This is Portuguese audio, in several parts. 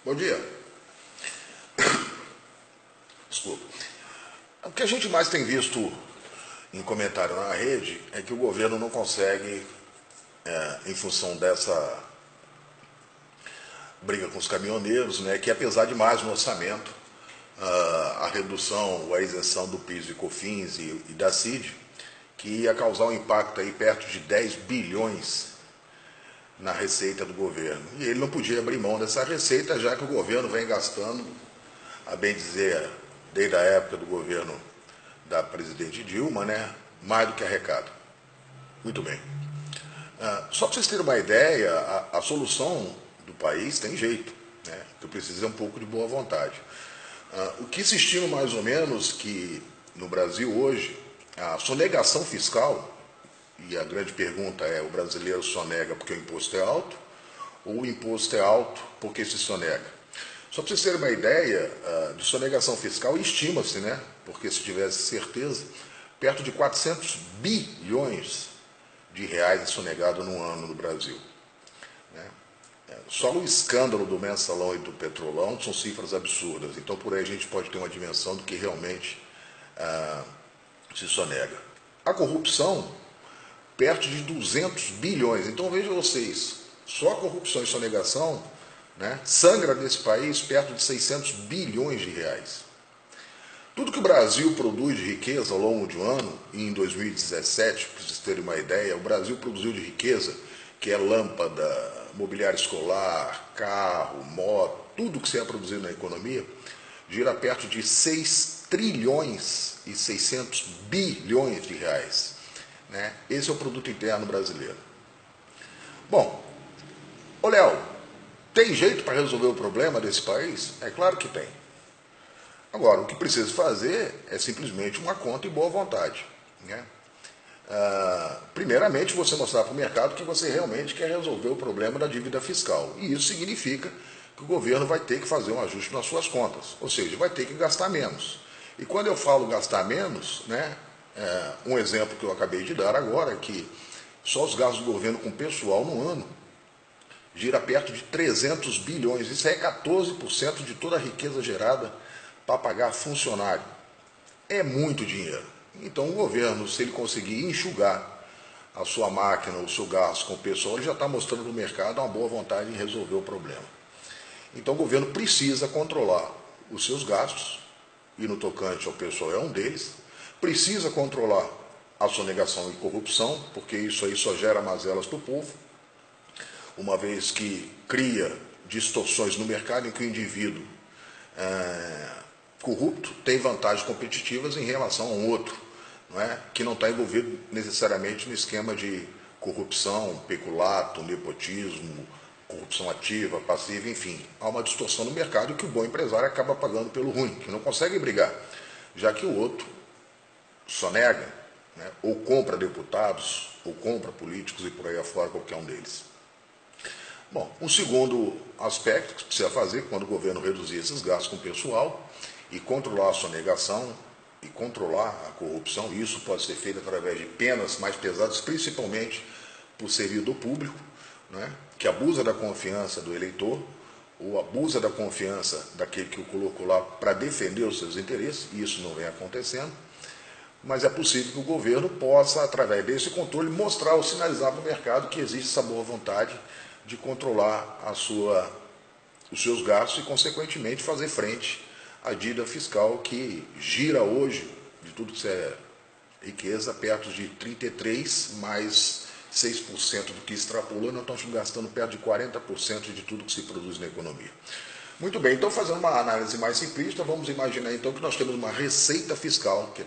Bom dia. Desculpa. O que a gente mais tem visto em comentário na rede é que o governo não consegue, em função dessa briga com os caminhoneiros, né, que apesar de mais no orçamento, a redução ou a isenção do PIS e COFINS e da CID, que ia causar um impacto aí perto de 10 bilhões na receita do governo. E ele não podia abrir mão dessa receita, já que o governo vem gastando, a bem dizer, desde a época do governo da presidente Dilma, né, mais do que arrecada. Muito bem. Só para vocês terem uma ideia, a solução do país tem jeito, né, que precisa um pouco de boa vontade. O que se estima mais ou menos que no Brasil hoje, a sonegação fiscal, e a grande pergunta é, o brasileiro sonega porque o imposto é alto, ou o imposto é alto porque se sonega? Só para vocês terem uma ideia, de sonegação fiscal, estima-se, né, porque se tivesse certeza, perto de 400 bilhões de reais é sonegado num ano no Brasil. Né? Só no escândalo do mensalão e do petrolão são cifras absurdas. Então, por aí a gente pode ter uma dimensão do que realmente se sonega. A corrupção, perto de 200 bilhões. Então, vejam vocês, só a corrupção e sonegação, né, sangra nesse país perto de 600 bilhões de reais. Tudo que o Brasil produz de riqueza ao longo de um ano, e em 2017, para vocês terem uma ideia, o Brasil produziu de riqueza, que é lâmpada, mobiliário escolar, carro, moto, tudo que você é produzido na economia, gira perto de 6 trilhões e 600 bilhões de reais. Né? Esse é o produto interno brasileiro. Bom, ô Léo, tem jeito para resolver o problema desse país? É claro que tem. Agora, o que precisa fazer é simplesmente uma conta e boa vontade. Né? Primeiramente, você mostrar para o mercado que você realmente quer resolver o problema da dívida fiscal. E isso significa que o governo vai ter que fazer um ajuste nas suas contas. Ou seja, vai ter que gastar menos. E quando eu falo gastar menos, né, um exemplo que eu acabei de dar agora é que só os gastos do governo com pessoal no ano gira perto de 300 bilhões. Isso é 14% de toda a riqueza gerada para pagar funcionário. É muito dinheiro. Então o governo, se ele conseguir enxugar a sua máquina, o seu gasto com o pessoal, ele já está mostrando no mercado uma boa vontade em resolver o problema. Então o governo precisa controlar os seus gastos, e no tocante ao pessoal é um deles, precisa controlar a sonegação e corrupção, porque isso aí só gera mazelas para o povo, uma vez que cria distorções no mercado em que o indivíduo corrupto tem vantagens competitivas em relação a um outro, não é? Que não está envolvido necessariamente no esquema de corrupção, peculato, nepotismo, corrupção ativa, passiva, enfim. Há uma distorção no mercado que o bom empresário acaba pagando pelo ruim, que não consegue brigar, já que o outro sonega, né, ou compra deputados, ou compra políticos e por aí afora, qualquer um deles. Bom, um segundo aspecto que precisa fazer quando o governo reduzir esses gastos com o pessoal e controlar a sonegação e controlar a corrupção, e isso pode ser feito através de penas mais pesadas, principalmente para o servidor público, né, que abusa da confiança do eleitor ou abusa da confiança daquele que o colocou lá para defender os seus interesses, e isso não vem acontecendo, mas é possível que o governo possa, através desse controle, mostrar ou sinalizar para o mercado que existe essa boa vontade de controlar os seus gastos e, consequentemente, fazer frente à dívida fiscal que gira hoje, de tudo que é riqueza, perto de 33% mais 6% do que extrapolou, nós estamos gastando perto de 40% de tudo que se produz na economia. Muito bem, então fazendo uma análise mais simplista, vamos imaginar então que nós temos uma receita fiscal, que é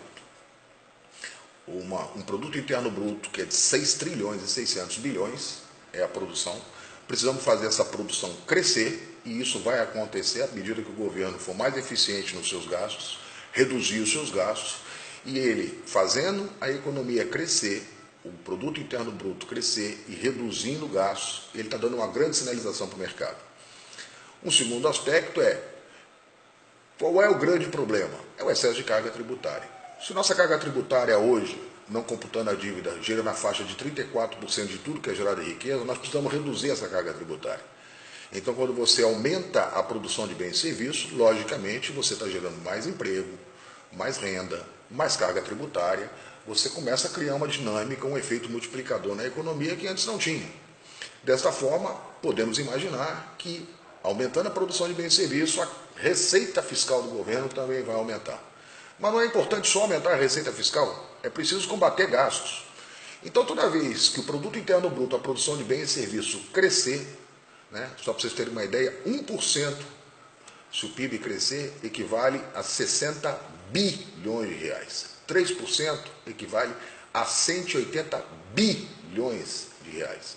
um produto interno bruto que é de 6 trilhões e 600 bilhões, é a produção. Precisamos fazer essa produção crescer, e isso vai acontecer à medida que o governo for mais eficiente nos seus gastos, reduzir os seus gastos, e ele fazendo a economia crescer, o produto interno bruto crescer e reduzindo gastos, ele está dando uma grande sinalização para o mercado. Um segundo aspecto é, qual é o grande problema? É o excesso de carga tributária. Se nossa carga tributária hoje, não computando a dívida, gira na faixa de 34% de tudo que é gerado em riqueza, nós precisamos reduzir essa carga tributária. Então, quando você aumenta a produção de bens e serviços, logicamente você está gerando mais emprego, mais renda, mais carga tributária, você começa a criar uma dinâmica, um efeito multiplicador na economia que antes não tinha. Desta forma, podemos imaginar que, aumentando a produção de bens e serviços, a receita fiscal do governo também vai aumentar. Mas não é importante só aumentar a receita fiscal, é preciso combater gastos. Então, toda vez que o produto interno bruto, a produção de bens e serviços crescer, né, só para vocês terem uma ideia, 1%, se o PIB crescer, equivale a 60 bilhões de reais. 3% equivale a 180 bilhões de reais.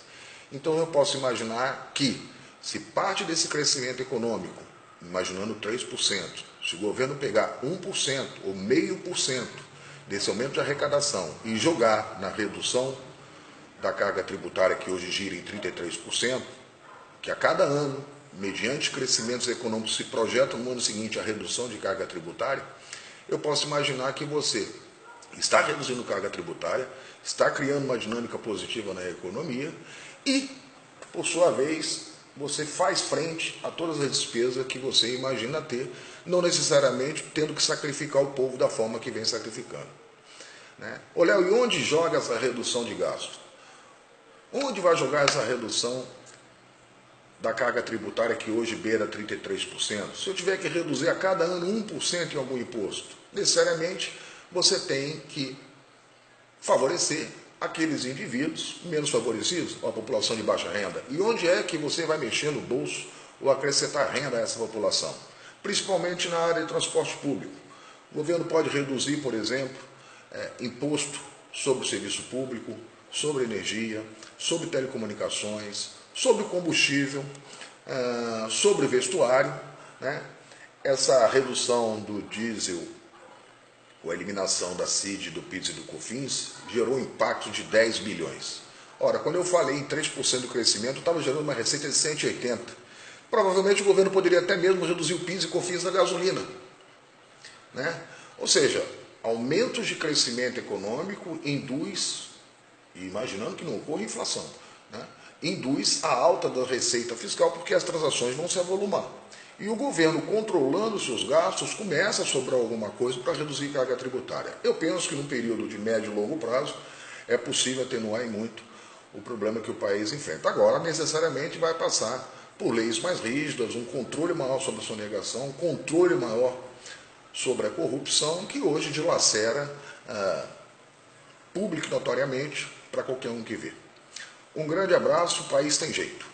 Então eu posso imaginar que, se parte desse crescimento econômico, imaginando 3%, se o governo pegar 1% ou 0,5% desse aumento de arrecadação e jogar na redução da carga tributária, que hoje gira em 33%, que a cada ano, mediante crescimentos econômicos, se projeta no ano seguinte a redução de carga tributária, eu posso imaginar que você está reduzindo carga tributária, está criando uma dinâmica positiva na economia e, por sua vez, você faz frente a todas as despesas que você imagina ter, não necessariamente tendo que sacrificar o povo da forma que vem sacrificando. Né? Olha, e onde joga essa redução de gastos? Onde vai jogar essa redução da carga tributária que hoje beira 33%? Se eu tiver que reduzir a cada ano 1% em algum imposto, necessariamente você tem que favorecer aqueles indivíduos menos favorecidos, a população de baixa renda. E onde é que você vai mexer no bolso ou acrescentar renda a essa população? Principalmente na área de transporte público. O governo pode reduzir, por exemplo, imposto sobre o serviço público, sobre energia, sobre telecomunicações, sobre combustível, sobre vestuário. Né? Essa redução do diesel, ou a eliminação da CID, do PIS e do COFINS, gerou um impacto de 10 bilhões. Ora, quando eu falei em 3% do crescimento, estava gerando uma receita de 180. Provavelmente o governo poderia até mesmo reduzir o PIS e COFINS da gasolina. Né? Ou seja, aumentos de crescimento econômico induz, e imaginando que não ocorra inflação, né? Induz a alta da receita fiscal porque as transações vão se avolumar. E o governo, controlando seus gastos, começa a sobrar alguma coisa para reduzir carga tributária. Eu penso que num período de médio e longo prazo é possível atenuar em muito o problema que o país enfrenta. Agora, necessariamente vai passar por leis mais rígidas, um controle maior sobre a sonegação, um controle maior sobre a corrupção, que hoje dilacera público e notoriamente para qualquer um que vê. Um grande abraço, o país tem jeito.